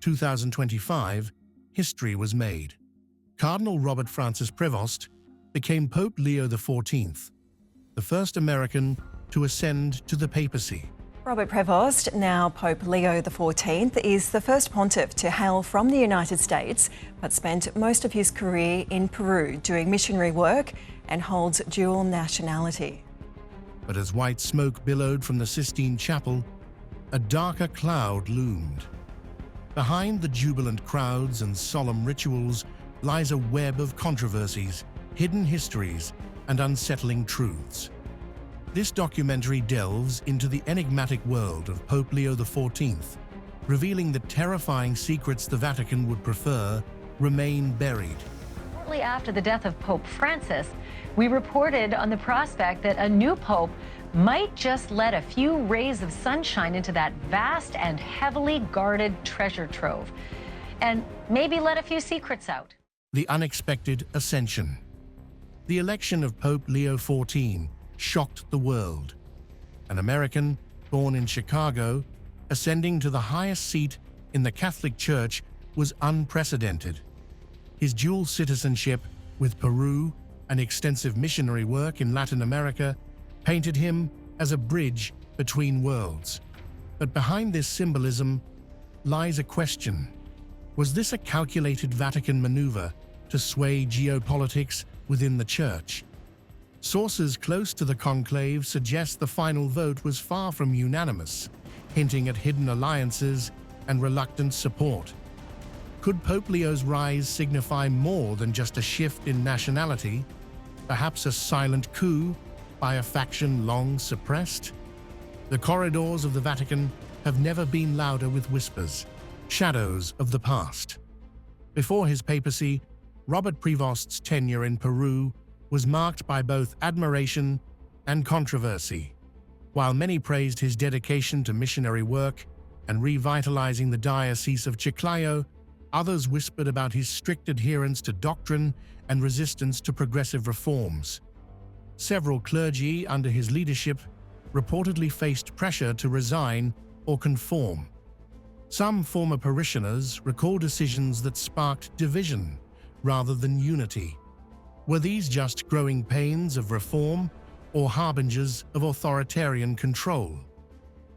2025, history was made. Cardinal Robert Francis Prevost became Pope Leo XIV, the first American to ascend to the papacy. Robert Prevost, now Pope Leo XIV, is the first pontiff to hail from the United States, but spent most of his career in Peru doing missionary work and holds dual nationality. But as white smoke billowed from the Sistine Chapel, a darker cloud loomed. Behind the jubilant crowds and solemn rituals lies a web of controversies, hidden histories, and unsettling truths. This documentary delves into the enigmatic world of Pope Leo XIV, revealing the terrifying secrets the Vatican would prefer remain buried. Shortly after the death of Pope Francis, we reported on the prospect that a new pope might just let a few rays of sunshine into that vast and heavily guarded treasure trove, and maybe let a few secrets out. The unexpected ascension. The election of Pope Leo XIV shocked the world. An American, born in Chicago, ascending to the highest seat in the Catholic Church was unprecedented. His dual citizenship with Peru and extensive missionary work in Latin America painted him as a bridge between worlds. But behind this symbolism lies a question. Was this a calculated Vatican maneuver to sway geopolitics within the Church? Sources close to the conclave suggest the final vote was far from unanimous, hinting at hidden alliances and reluctant support. Could Pope Leo's rise signify more than just a shift in nationality, perhaps a silent coup by a faction long suppressed? The corridors of the Vatican have never been louder with whispers, shadows of the past. Before his papacy, Robert Prevost's tenure in Peru was marked by both admiration and controversy. While many praised his dedication to missionary work and revitalizing the Diocese of Chiclayo, others whispered about his strict adherence to doctrine and resistance to progressive reforms. Several clergy under his leadership reportedly faced pressure to resign or conform. Some former parishioners recall decisions that sparked division rather than unity. Were these just growing pains of reform or harbingers of authoritarian control?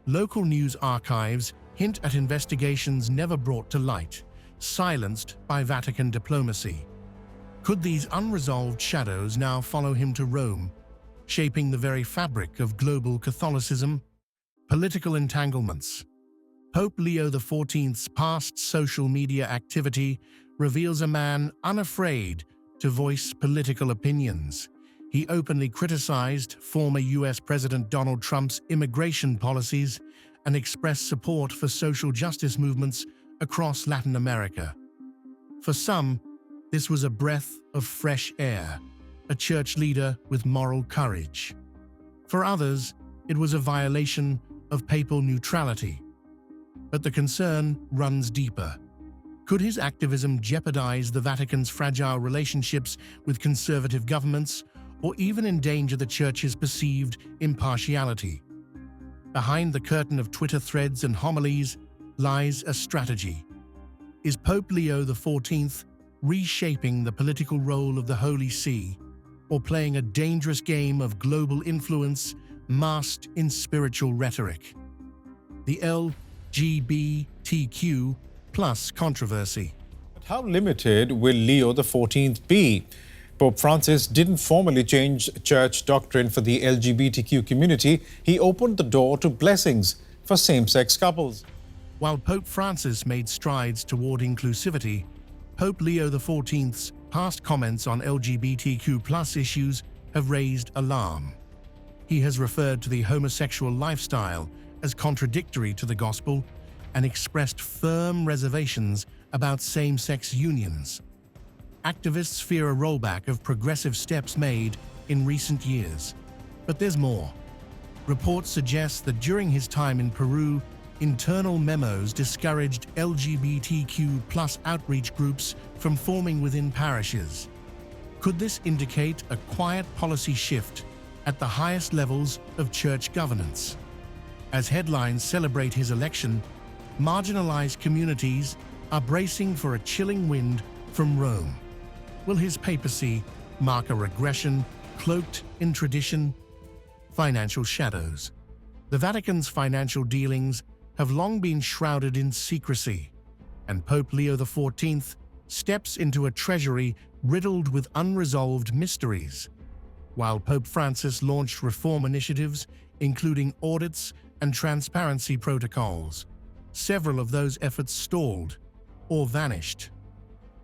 Local news archives hint at investigations never brought to light, silenced by Vatican diplomacy. Could these unresolved shadows now follow him to Rome, shaping the very fabric of global Catholicism? Political entanglements. Pope Leo XIV's past social media activity reveals a man unafraid to voice political opinions. He openly criticized former U.S. President Donald Trump's immigration policies and expressed support for social justice movements across Latin America. For some, this was a breath of fresh air, a church leader with moral courage. For others, it was a violation of papal neutrality. But the concern runs deeper. Could his activism jeopardize the Vatican's fragile relationships with conservative governments, or even endanger the Church's perceived impartiality? Behind the curtain of Twitter threads and homilies lies a strategy. Is Pope Leo XIV reshaping the political role of the Holy See, or playing a dangerous game of global influence masked in spiritual rhetoric? The LGBTQ+ controversy. But how limited will Leo XIV be? Pope Francis didn't formally change church doctrine for the LGBTQ community. He opened the door to blessings for same-sex couples. While Pope Francis made strides toward inclusivity, Pope Leo XIV's past comments on LGBTQ+ issues have raised alarm. He has referred to the homosexual lifestyle as contradictory to the gospel and expressed firm reservations about same-sex unions. Activists fear a rollback of progressive steps made in recent years. But there's more. Reports suggest that during his time in Peru, internal memos discouraged LGBTQ+ outreach groups from forming within parishes. Could this indicate a quiet policy shift at the highest levels of church governance? As headlines celebrate his election, marginalized communities are bracing for a chilling wind from Rome. Will his papacy mark a regression cloaked in tradition? Financial shadows. The Vatican's financial dealings have long been shrouded in secrecy, and Pope Leo XIV steps into a treasury riddled with unresolved mysteries. While Pope Francis launched reform initiatives, including audits and transparency protocols, several of those efforts stalled or vanished.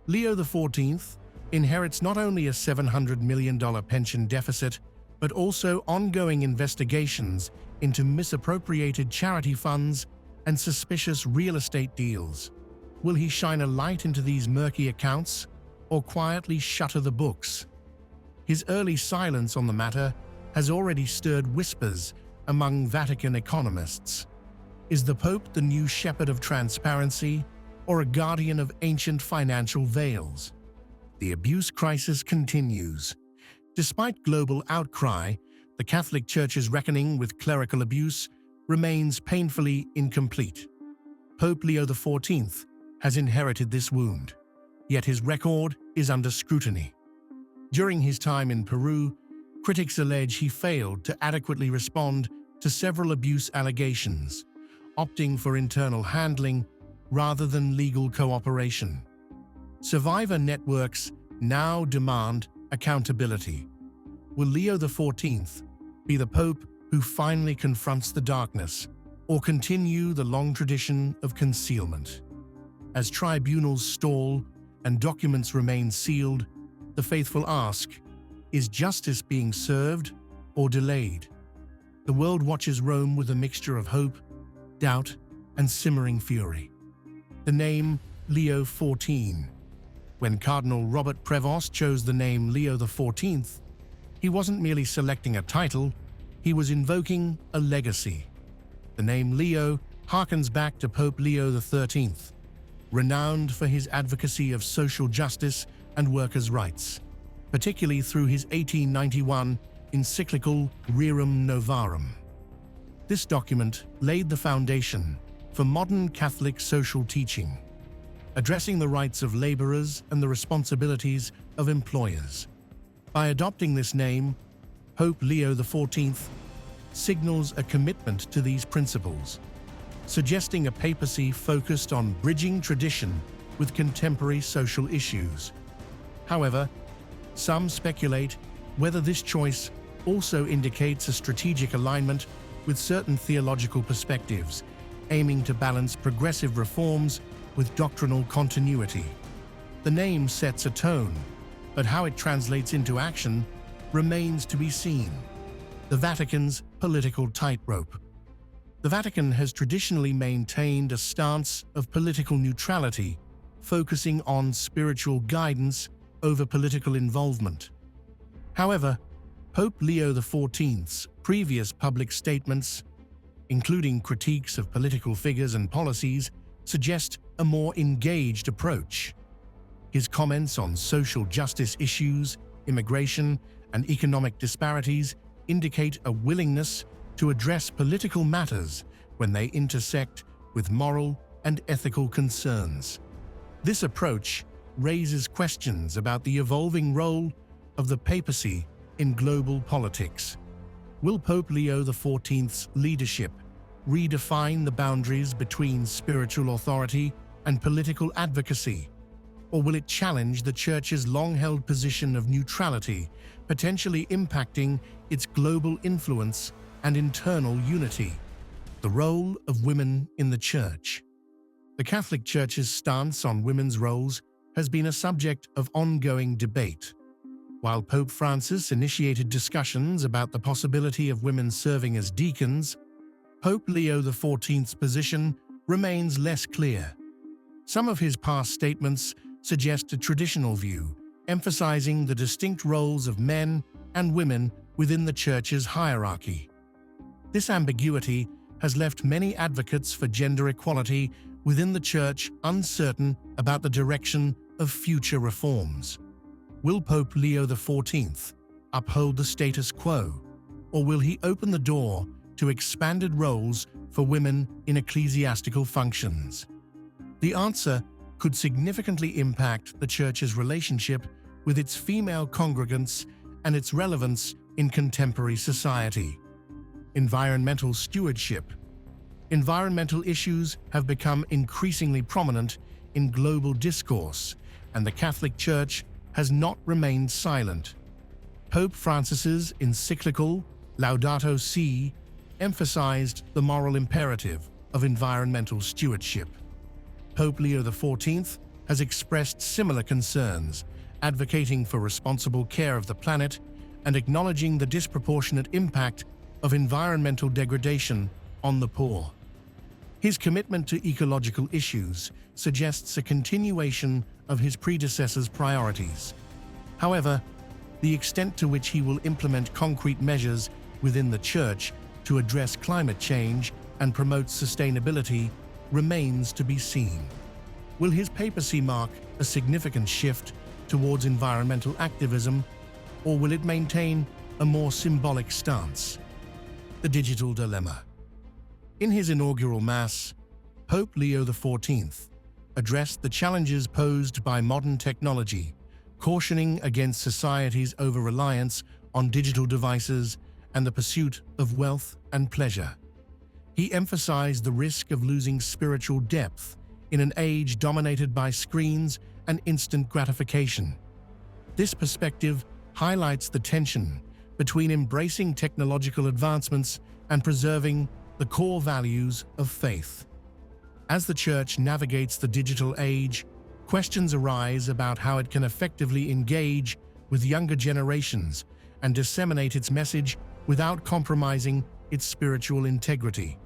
Leo XIV inherits not only a $700 million pension deficit, but also ongoing investigations into misappropriated charity funds and suspicious real estate deals. Will he shine a light into these murky accounts or quietly shutter the books? His early silence on the matter has already stirred whispers among Vatican economists. Is the Pope the new shepherd of transparency or a guardian of ancient financial veils? The abuse crisis continues. Despite global outcry, the Catholic Church's reckoning with clerical abuse remains painfully incomplete. Pope Leo XIV has inherited this wound, yet his record is under scrutiny. During his time in Peru, critics allege he failed to adequately respond to several abuse allegations, opting for internal handling rather than legal cooperation. Survivor networks now demand accountability. Will Leo XIV be the Pope who finally confronts the darkness, or continue the long tradition of concealment? As tribunals stall and documents remain sealed, the faithful ask, is justice being served or delayed? The world watches Rome with a mixture of hope, doubt, and simmering fury. The name Leo XIV. When Cardinal Robert Prevost chose the name Leo XIV, he wasn't merely selecting a title, he was invoking a legacy. The name Leo harkens back to Pope Leo XIII, renowned for his advocacy of social justice and workers' rights, particularly through his 1891 encyclical Rerum Novarum. This document laid the foundation for modern Catholic social teaching, addressing the rights of laborers and the responsibilities of employers. By adopting this name, Pope Leo XIV signals a commitment to these principles, suggesting a papacy focused on bridging tradition with contemporary social issues. However, some speculate whether this choice also indicates a strategic alignment with certain theological perspectives, aiming to balance progressive reforms with doctrinal continuity. The name sets a tone, but how it translates into action remains to be seen. The Vatican's political tightrope. The Vatican has traditionally maintained a stance of political neutrality, focusing on spiritual guidance over political involvement. However, Pope Leo XIV's previous public statements, including critiques of political figures and policies, suggest a more engaged approach. His comments on social justice issues, immigration, and economic disparities indicate a willingness to address political matters when they intersect with moral and ethical concerns. This approach raises questions about the evolving role of the papacy in global politics. Will Pope Leo XIV's leadership redefine the boundaries between spiritual authority and political advocacy? Or will it challenge the Church's long-held position of neutrality, potentially impacting its global influence and internal unity? The role of women in the Church. The Catholic Church's stance on women's roles has been a subject of ongoing debate. While Pope Francis initiated discussions about the possibility of women serving as deacons, Pope Leo XIV's position remains less clear. Some of his past statements suggest a traditional view, emphasizing the distinct roles of men and women within the Church's hierarchy. This ambiguity has left many advocates for gender equality within the Church uncertain about the direction of future reforms. Will Pope Leo XIV uphold the status quo, or will he open the door to expanded roles for women in ecclesiastical functions? The answer could significantly impact the Church's relationship with its female congregants and its relevance in contemporary society. Environmental stewardship. Environmental issues have become increasingly prominent in global discourse, and the Catholic Church has not remained silent. Pope Francis's encyclical Laudato Si emphasized the moral imperative of environmental stewardship. Pope Leo XIV has expressed similar concerns, advocating for responsible care of the planet and acknowledging the disproportionate impact of environmental degradation on the poor. His commitment to ecological issues suggests a continuation of his predecessor's priorities. However, the extent to which he will implement concrete measures within the Church to address climate change and promote sustainability remains to be seen. Will his papacy mark a significant shift towards environmental activism, or will it maintain a more symbolic stance? The digital dilemma. In his inaugural Mass, Pope Leo XIV addressed the challenges posed by modern technology, cautioning against society's over-reliance on digital devices and the pursuit of wealth and pleasure. He emphasized the risk of losing spiritual depth in an age dominated by screens and instant gratification. This perspective highlights the tension between embracing technological advancements and preserving the core values of faith. As the Church navigates the digital age, questions arise about how it can effectively engage with younger generations and disseminate its message without compromising its spiritual integrity.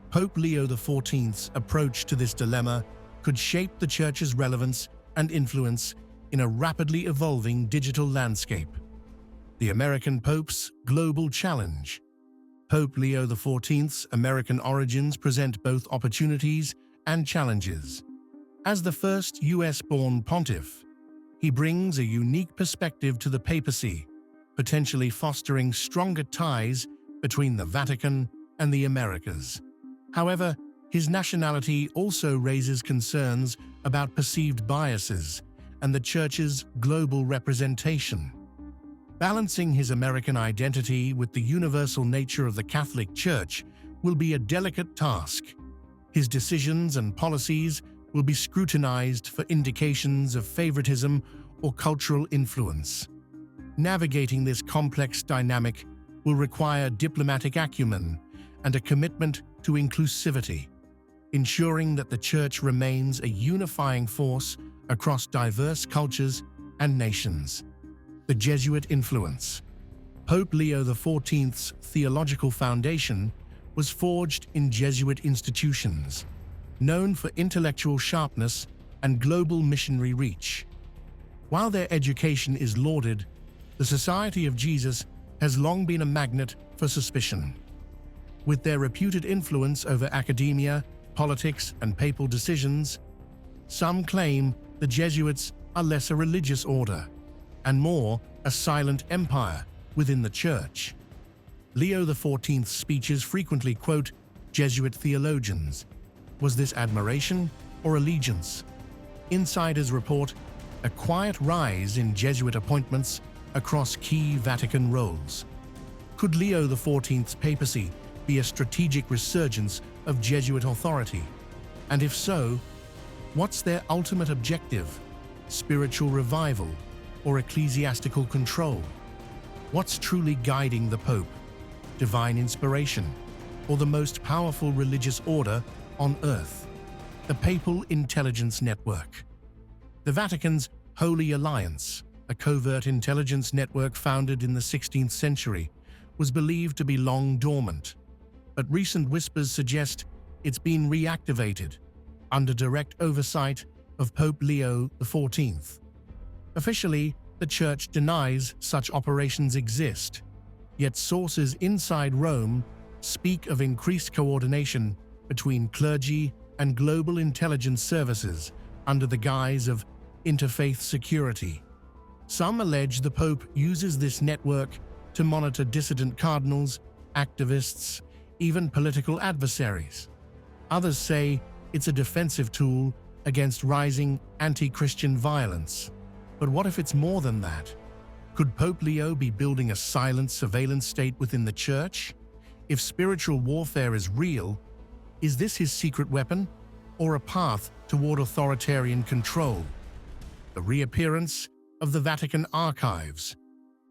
Pope Leo XIV's approach to this dilemma could shape the Church's relevance and influence in a rapidly evolving digital landscape. The American Pope's global challenge. Pope Leo XIV's American origins present both opportunities and challenges. As the first US-born pontiff, he brings a unique perspective to the papacy, potentially fostering stronger ties between the Vatican and the Americas. However, his nationality also raises concerns about perceived biases and the Church's global representation. Balancing his American identity with the universal nature of the Catholic Church will be a delicate task. His decisions and policies will be scrutinized for indications of favoritism or cultural influence. Navigating this complex dynamic will require diplomatic acumen and a commitment to inclusivity, ensuring that the Church remains a unifying force across diverse cultures and nations. The Jesuit influence. Pope Leo XIV's theological foundation was forged in Jesuit institutions, known for intellectual sharpness and global missionary reach. While their education is lauded, the Society of Jesus has long been a magnet for suspicion. With their reputed influence over academia, politics, and papal decisions, some claim the Jesuits are less a religious order and more a silent empire within the Church. Leo XIV's speeches frequently quote Jesuit theologians. Was this admiration or allegiance? Insiders report a quiet rise in Jesuit appointments across key Vatican roles. Could Leo XIV's papacy be a strategic resurgence of Jesuit authority? And if so, what's their ultimate objective? Spiritual revival or ecclesiastical control? What's truly guiding the Pope? Divine inspiration or the most powerful religious order on earth? The Papal Intelligence Network. The Vatican's Holy Alliance, a covert intelligence network founded in the 16th century, was believed to be long dormant, but recent whispers suggest it's been reactivated under direct oversight of Pope Leo XIV. Officially, the Church denies such operations exist, yet sources inside Rome speak of increased coordination between clergy and global intelligence services under the guise of interfaith security. Some allege the Pope uses this network to monitor dissident cardinals, activists, even political adversaries. Others say it's a defensive tool against rising anti-Christian violence. But what if it's more than that? Could Pope Leo be building a silent surveillance state within the Church? If spiritual warfare is real, is this his secret weapon, or a path toward authoritarian control? The reappearance of the Vatican archives.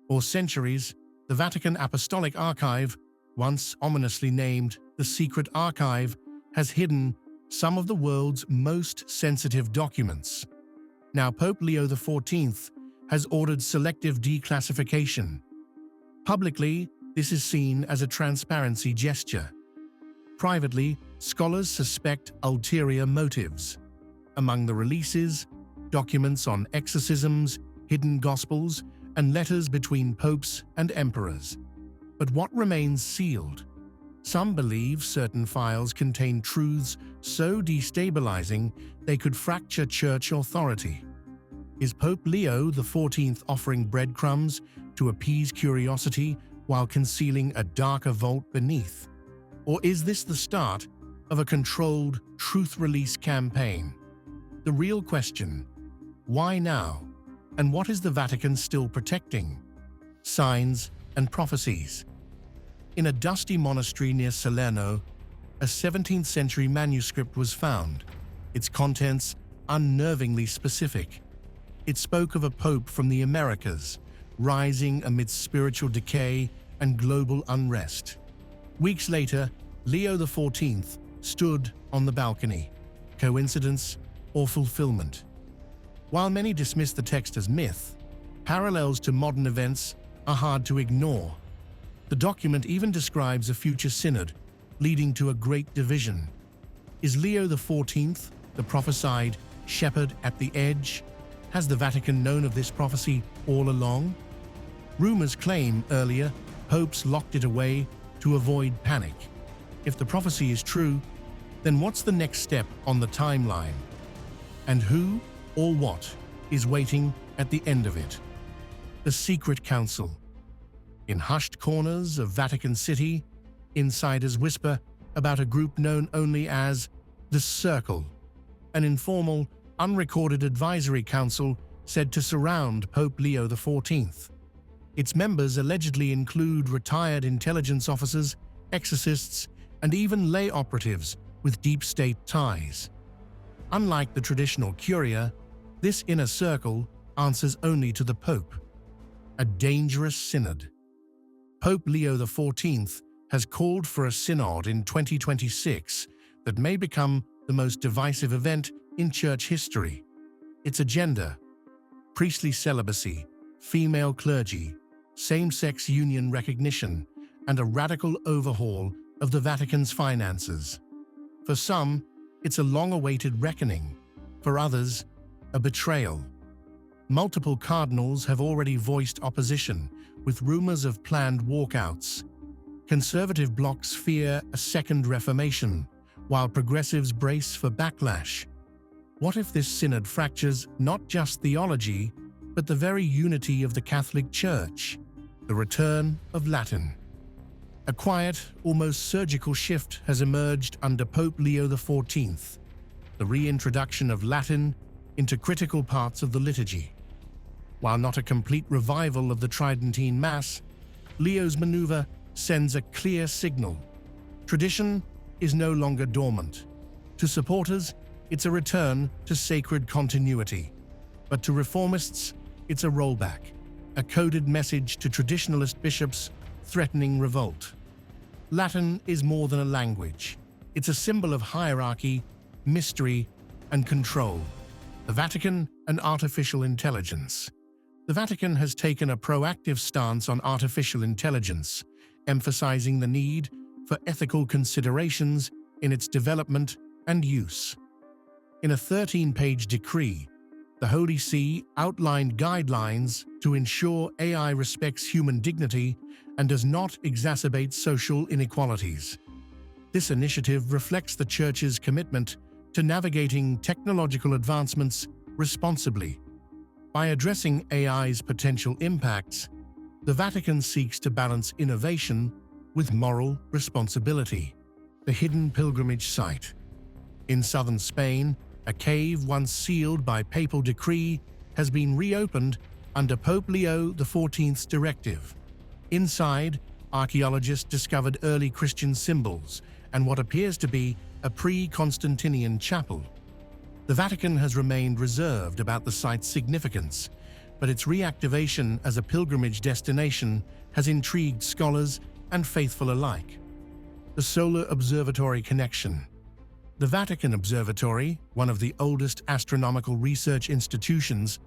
For centuries, the Vatican Apostolic Archive, once ominously named the Secret Archive, has hidden some of the world's most sensitive documents. Now Pope Leo XIV has ordered selective declassification. Publicly, this is seen as a transparency gesture. Privately, scholars suspect ulterior motives. Among the releases, documents on exorcisms, hidden gospels, and letters between popes and emperors. But what remains sealed? Some believe certain files contain truths so destabilizing they could fracture church authority. Is Pope Leo XIV offering breadcrumbs to appease curiosity while concealing a darker vault beneath? Or is this the start of a controlled truth release campaign? The real question: why now? And what is the Vatican still protecting? Signs and prophecies. In a dusty monastery near Salerno, a 17th century manuscript was found, its contents unnervingly specific. It spoke of a pope from the Americas, rising amidst spiritual decay and global unrest. Weeks later, Leo XIV stood on the balcony. Coincidence or fulfillment? While many dismiss the text as myth, parallels to modern events are hard to ignore. The document even describes a future synod leading to a great division. Is Leo XIV the prophesied shepherd at the edge? Has the Vatican known of this prophecy all along? Rumors claim earlier popes locked it away to avoid panic. If the prophecy is true, then what's the next step on the timeline? And who or what is waiting at the end of it? The Secret Council. In hushed corners of Vatican City, insiders whisper about a group known only as the Circle, an informal, unrecorded advisory council said to surround Pope Leo XIV. Its members allegedly include retired intelligence officers, exorcists, and even lay operatives with deep state ties. Unlike the traditional curia, this inner circle answers only to the Pope. A dangerous synod. Pope Leo XIV has called for a synod in 2026 that may become the most divisive event in church history. Its agenda: priestly celibacy, female clergy, same-sex union recognition, and a radical overhaul of the Vatican's finances. For some, it's a long-awaited reckoning. For others, a betrayal. Multiple cardinals have already voiced opposition, with rumors of planned walkouts. Conservative blocs fear a second reformation, while progressives brace for backlash. What if this synod fractures not just theology, but the very unity of the Catholic Church? The return of Latin. A quiet, almost surgical shift has emerged under Pope Leo XIV, the reintroduction of Latin into critical parts of the liturgy. While not a complete revival of the Tridentine Mass, Leo's maneuver sends a clear signal. Tradition is no longer dormant. To supporters, it's a return to sacred continuity. But to reformists, it's a rollback, a coded message to traditionalist bishops threatening revolt. Latin is more than a language. It's a symbol of hierarchy, mystery, and control. The Vatican and artificial intelligence. The Vatican has taken a proactive stance on artificial intelligence, emphasizing the need for ethical considerations in its development and use. In a 13-page decree, the Holy See outlined guidelines to ensure AI respects human dignity and does not exacerbate social inequalities. This initiative reflects the Church's commitment to navigating technological advancements responsibly. By addressing AI's potential impacts, the Vatican seeks to balance innovation with moral responsibility. The hidden pilgrimage site. In southern Spain, A cave once sealed by papal decree has been reopened under Pope Leo XIV's directive. Inside, archaeologists discovered early Christian symbols and what appears to be a pre-Constantinian chapel. The Vatican has remained reserved about the site's significance, but its reactivation as a pilgrimage destination has intrigued scholars and faithful alike. The Solar Observatory connection. The Vatican Observatory, one of the oldest astronomical research institutions,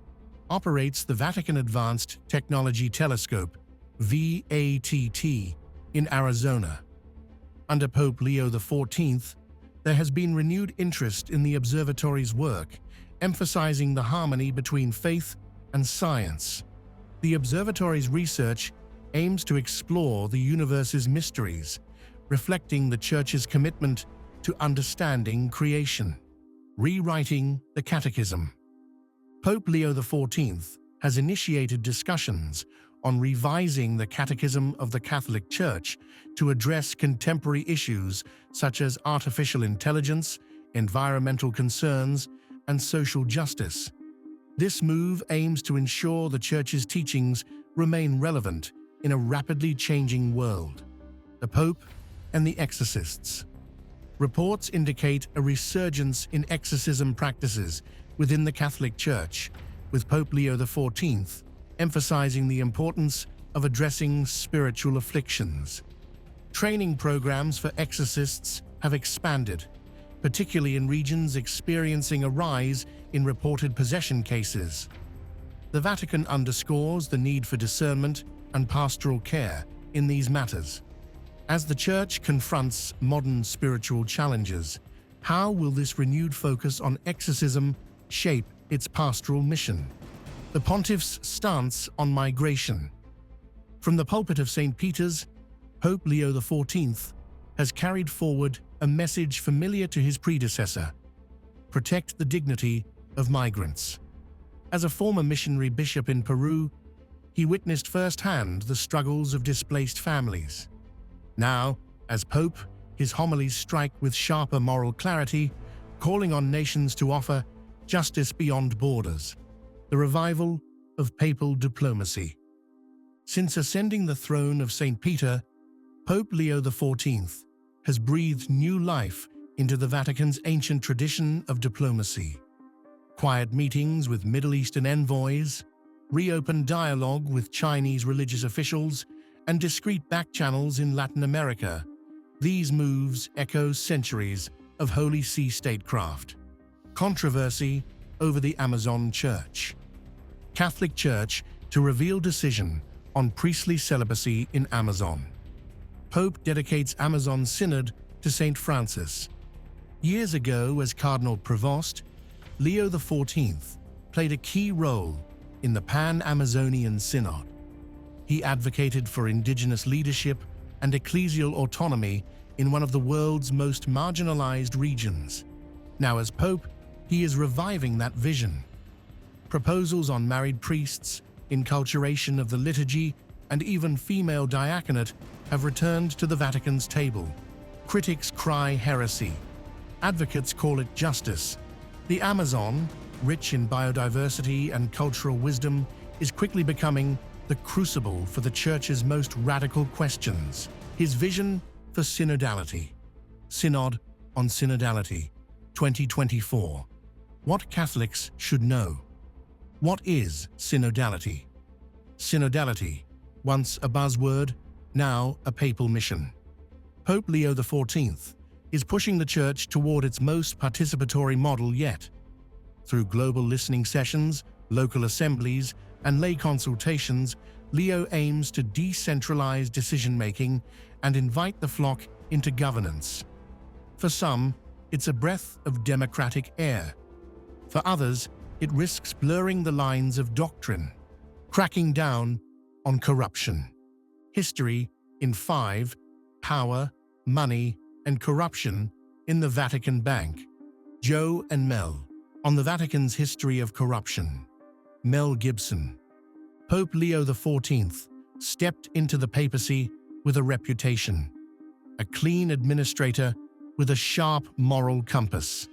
operates the Vatican Advanced Technology Telescope, VATT, in Arizona. Under Pope Leo XIV, there has been renewed interest in the observatory's work, emphasizing the harmony between faith and science. The observatory's research aims to explore the universe's mysteries, reflecting the Church's commitment to understanding creation. Rewriting the Catechism. Pope Leo XIV has initiated discussions on revising the Catechism of the Catholic Church to address contemporary issues such as artificial intelligence, environmental concerns, and social justice. This move aims to ensure the Church's teachings remain relevant in a rapidly changing world. The Pope and the exorcists. Reports indicate a resurgence in exorcism practices within the Catholic Church, with Pope Leo XIV emphasizing the importance of addressing spiritual afflictions. Training programs for exorcists have expanded, particularly in regions experiencing a rise in reported possession cases. The Vatican underscores the need for discernment and pastoral care in these matters. As the Church confronts modern spiritual challenges, how will this renewed focus on exorcism shape its pastoral mission? The Pontiff's stance on migration. From the pulpit of St. Peter's, Pope Leo XIV has carried forward a message familiar to his predecessor: protect the dignity of migrants. As a former missionary bishop in Peru, he witnessed firsthand the struggles of displaced families. Now, as Pope, his homilies strike with sharper moral clarity, calling on nations to offer justice beyond borders. The revival of papal diplomacy. Since ascending the throne of St. Peter, Pope Leo XIV has breathed new life into the Vatican's ancient tradition of diplomacy. Quiet meetings with Middle Eastern envoys, reopened dialogue with Chinese religious officials, and discreet back-channels in Latin America. These moves echo centuries of Holy See statecraft. Controversy over the Amazon Church. Catholic Church to reveal decision on priestly celibacy in Amazon. Pope dedicates Amazon Synod to St. Francis. Years ago, as Cardinal Prevost, Leo XIV played a key role in the Pan-Amazonian Synod. He advocated for indigenous leadership and ecclesial autonomy in one of the world's most marginalized regions. Now, as Pope, he is reviving that vision. Proposals on married priests, inculturation of the liturgy, and even female diaconate have returned to the Vatican's table. Critics cry heresy. Advocates call it justice. The Amazon, rich in biodiversity and cultural wisdom, is quickly becoming the crucible for the Church's most radical questions. His vision for synodality. Synod on Synodality, 2024. What Catholics should know. What is synodality? Synodality, once a buzzword, now a papal mission. Pope Leo XIV is pushing the Church toward its most participatory model yet. Through global listening sessions, local assemblies, and lay consultations, Leo aims to decentralize decision-making and invite the flock into governance. For some, it's a breath of democratic air. For others, it risks blurring the lines of doctrine, cracking down on corruption. History in 5, Power, Money, and Corruption in the Vatican Bank. Joe and Mel. On the Vatican's history of corruption. Mel Gibson. Pope Leo XIV stepped into the papacy with a reputation. A clean administrator with a sharp moral compass.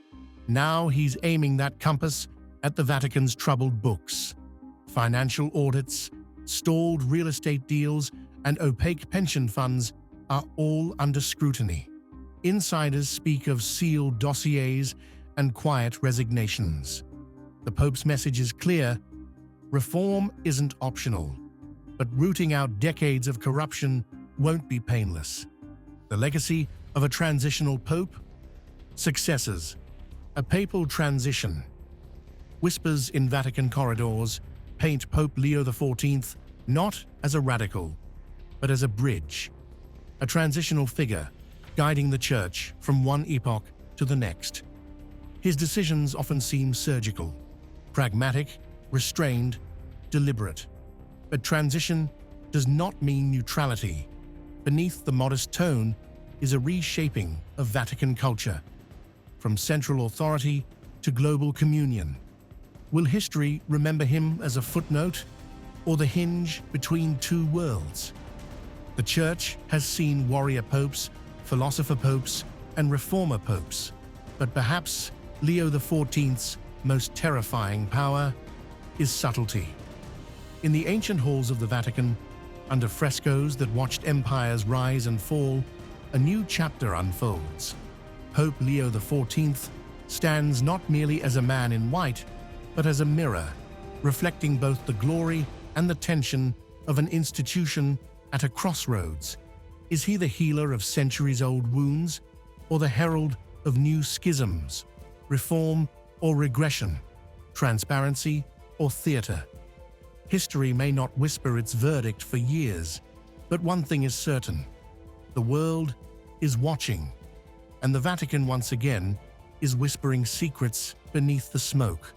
Now he's aiming that compass at the Vatican's troubled books. Financial audits, stalled real estate deals, and opaque pension funds are all under scrutiny. Insiders speak of sealed dossiers and quiet resignations. The Pope's message is clear: reform isn't optional, but rooting out decades of corruption won't be painless. The legacy of a transitional pope? Successors. A papal transition. Whispers in Vatican corridors paint Pope Leo XIV not as a radical, but as a bridge, a transitional figure guiding the Church from one epoch to the next. His decisions often seem surgical, pragmatic, restrained, deliberate. But transition does not mean neutrality. Beneath the modest tone is a reshaping of Vatican culture, from central authority to global communion. Will history remember him as a footnote or the hinge between two worlds? The Church has seen warrior popes, philosopher popes, and reformer popes, but perhaps Leo XIV's most terrifying power is subtlety. In the ancient halls of the Vatican, under frescoes that watched empires rise and fall, a new chapter unfolds. Pope Leo XIV stands not merely as a man in white, but as a mirror, reflecting both the glory and the tension of an institution at a crossroads. Is he the healer of centuries-old wounds, or the herald of new schisms, reform or regression, transparency or theater? History may not whisper its verdict for years, but one thing is certain: the world is watching, and the Vatican once again is whispering secrets beneath the smoke.